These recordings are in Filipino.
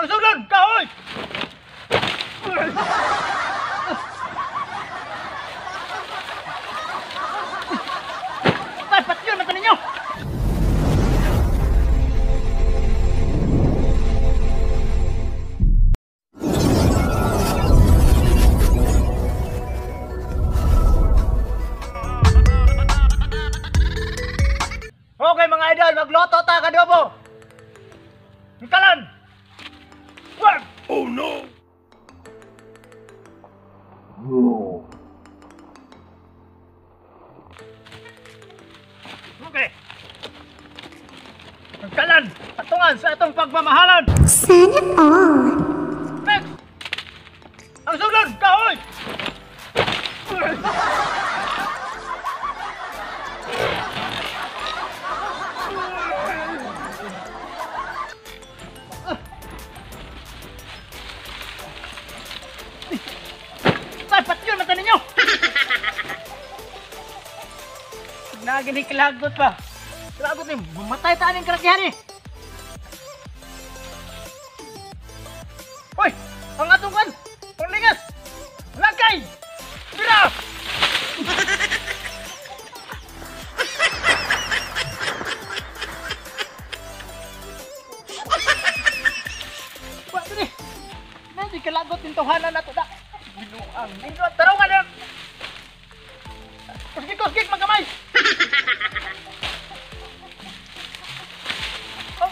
Ang sulod! Kahoy! Ay, pati yun! Mata ninyo! Okay mga idol, magloto ta kadobo! Hikalan! Wag! Oh no! Okay. Hikalan! Patungan sa atong pagmamahalan! Sana all. Next! Ang sulod! Kahoy! Dapat yun, mata ninyo! Nagini kilagot pa. Kilagot ni, mamatay taan yung karakyahan eh. Hoy! Ang atong kan! Panglingas! Lagay! Tira! Ba't ni? Nanti kilagot yung tuhanan na ito na. Binuang nino at tarungan yan! Kuskik-kuskik mga kamay! Oh,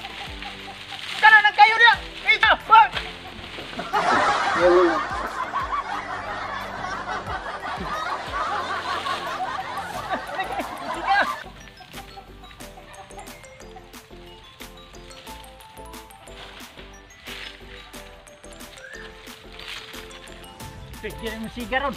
kanan ang kayo niya! Isa! Bang! Sige! Sige mo siga ron!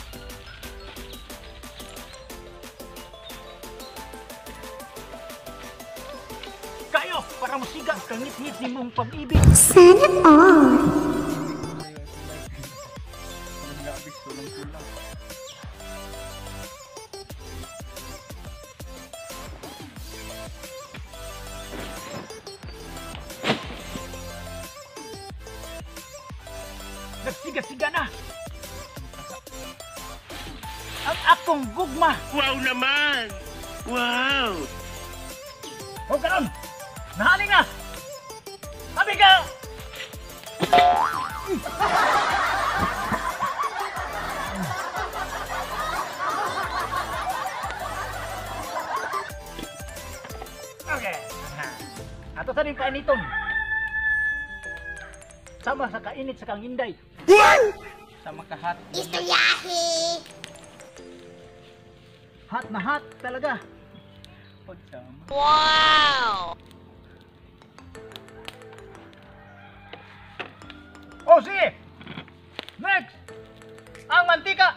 Kayo! Para musiga ang ngit-ngit ni mong pag-ibig! Sana all. Nagsiga-siga na! Ang akong gugma! Wow naman! Wow! O karon! Nahali nga! Sabi ka! Okay. Ato sa rin kainiton. Sama sa kainit sa kang inday. Sama ka hot. Istoryahe. Hot na hot talaga. Pagsama. Wow. Oh, sige! Next! Ang mantika!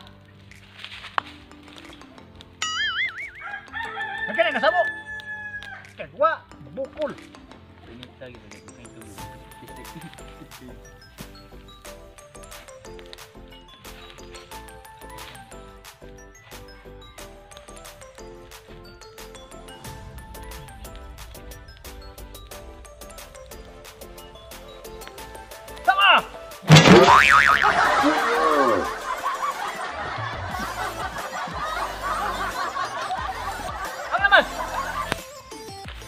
Nagkana na sabo! Kagwa, bukol! Sama! Ang lamas!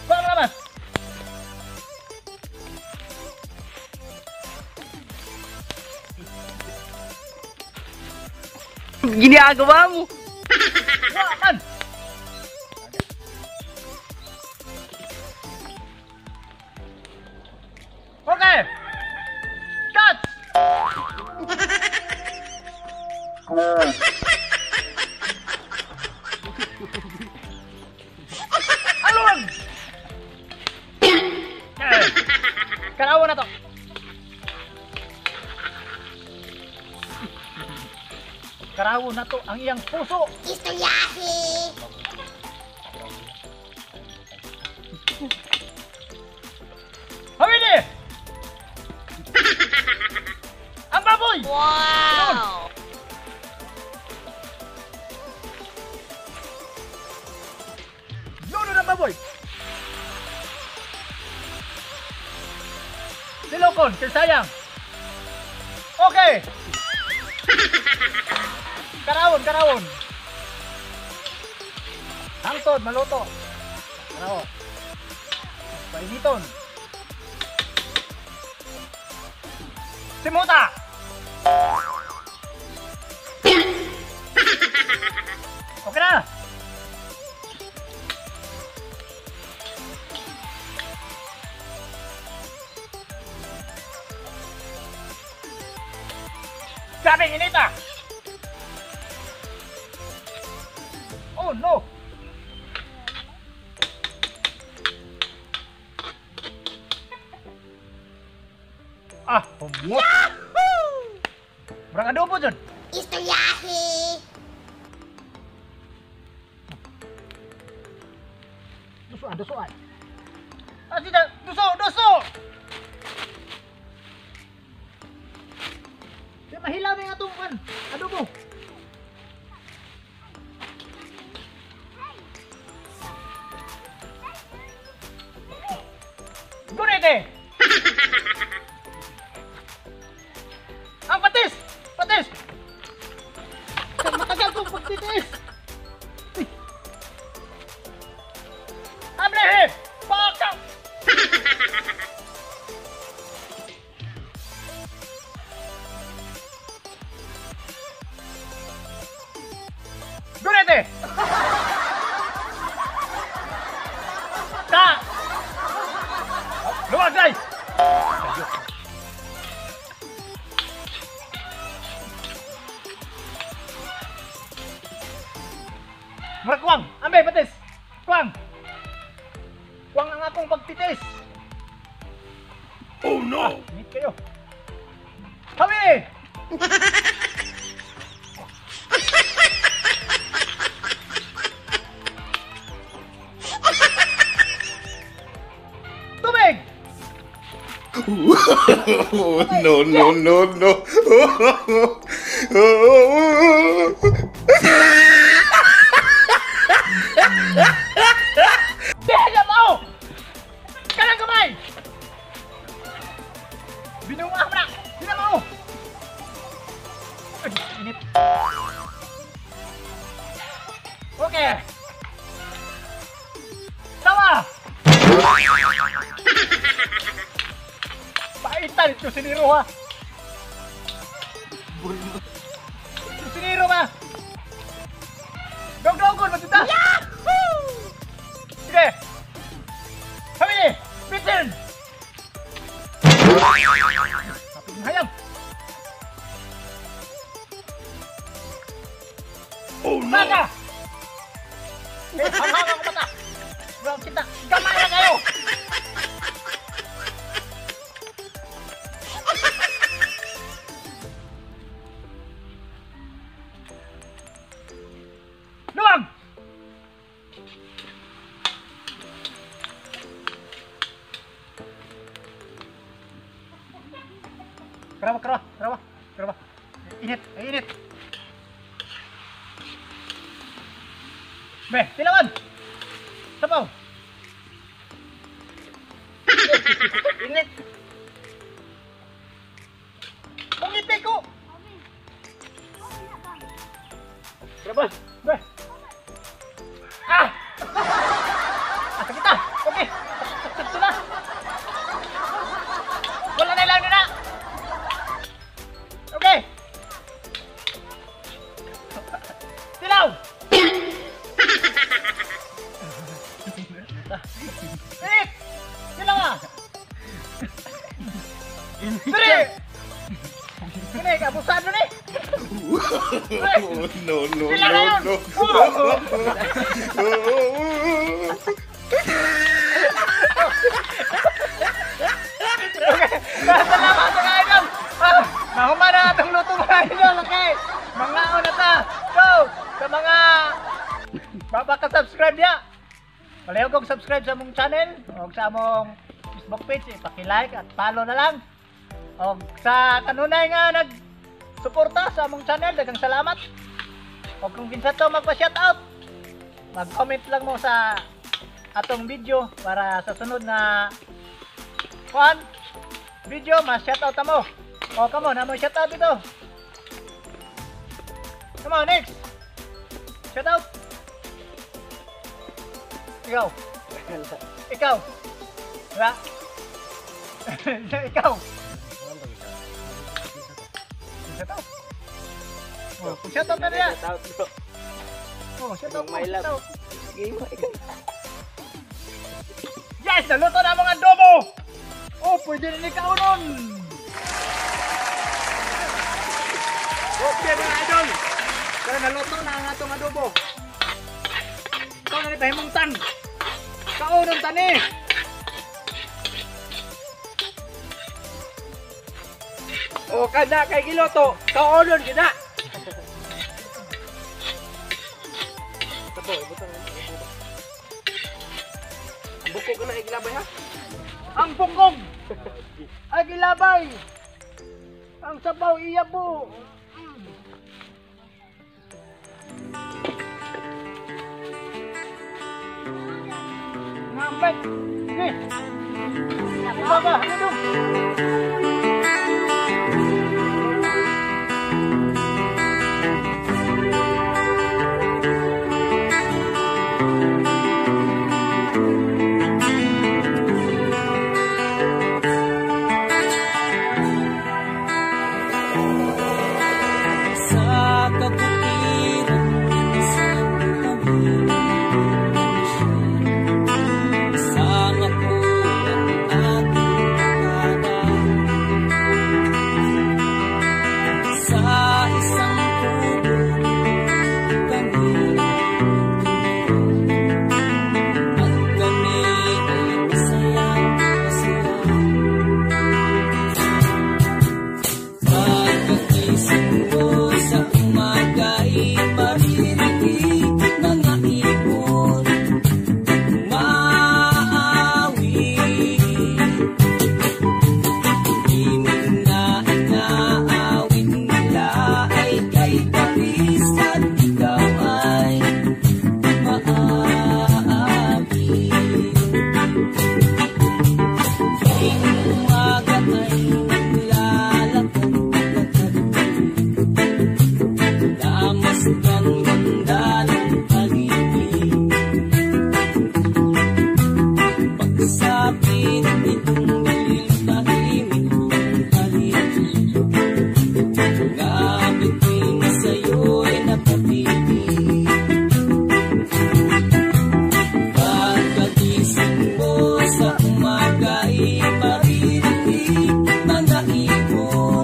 Ang lamas! Ginagawa mo? Wakan! Okay! Cut! Alun! Karawa na to! Karawo na to ang iyang puso! Istoryahe. Hawili! Ang baboy! Wow. Yun ang baboy! Silokon, sayang! Okay. Karawon. Hangtod, maluto. Karawo. Painiton. Simuta. Okay na. Sabing inita. Oh no. Humot. Berang adobo dyan. Istoryahe. Dusuan. Tidak, duso. Di mahilaw na yung atong adobo. Gunite! Ang patis! Matagal kong pagtitis! Amlehe! Baka! Gunite! Ka! Luwag guys! Marakwang! Ambe, patis! Kwang! Kwang ang akong pagtitis! Oh no! Init kayo! Kami! Tubig! No. Dehaya mo! Kanang kamay! Binunga mo na! Sila mo! Ay, init! Okay! Sama! Paitan ito siniro ha! Ito siniro ba? Dog-dogon mo tita! Sige! Kami! Bitin! Kapit ng hayam! Oh no! Mata! Hanghang ako mata! Bro, kita! Gamay na kayo! Luwag! Kerawa. Init. Be, tilawan. Sabaw. Init. Mungipin ko. Kerawa. Be. Asa kita. Okay. Sakto na. Wala na lang na. Okay. Tilaw. Init. Tilaw ah. Dali. Ini kabusado ni. No. Sila na yun. Okay. Salamat mga idol. Mahuma na itong luto mga idol. Okay. Mga una ta. So, sa mga baka-subscribe niya, palayo kong subscribe sa mong channel o sa mong Facebook page. Paki-like at follow na lang. O sa kanunay nga nag-suporta sa mong channel, dagang salamat. O kung kinsa to magpa-shoutout, mag-comment lang mo sa atong video para sa sunod na video, ma-shoutout mo. Oh, come on. Shout out ito. Come on, next. Shout out. Ikaw. Ikaw. Wala. Ikaw. Shout out. Oh, shout out na niya. Oh, shout out mo. Shout out. Yes! Naluto na mga adobo! Oh, pwede rin ikaw nun! Okay mga idol! Pero naluto na ang atong adobo. Ikaw na rin pahimungtan. Kaunon tani! O kada kay giloto, kaolon gina. Bukog na igilabay ha. Ang bukog! Ay gilabay! Ang sabaw iyabo! Ngambay! Sige! Iba ba? Ano dong? Sa umaga ay maririnig mga ibon.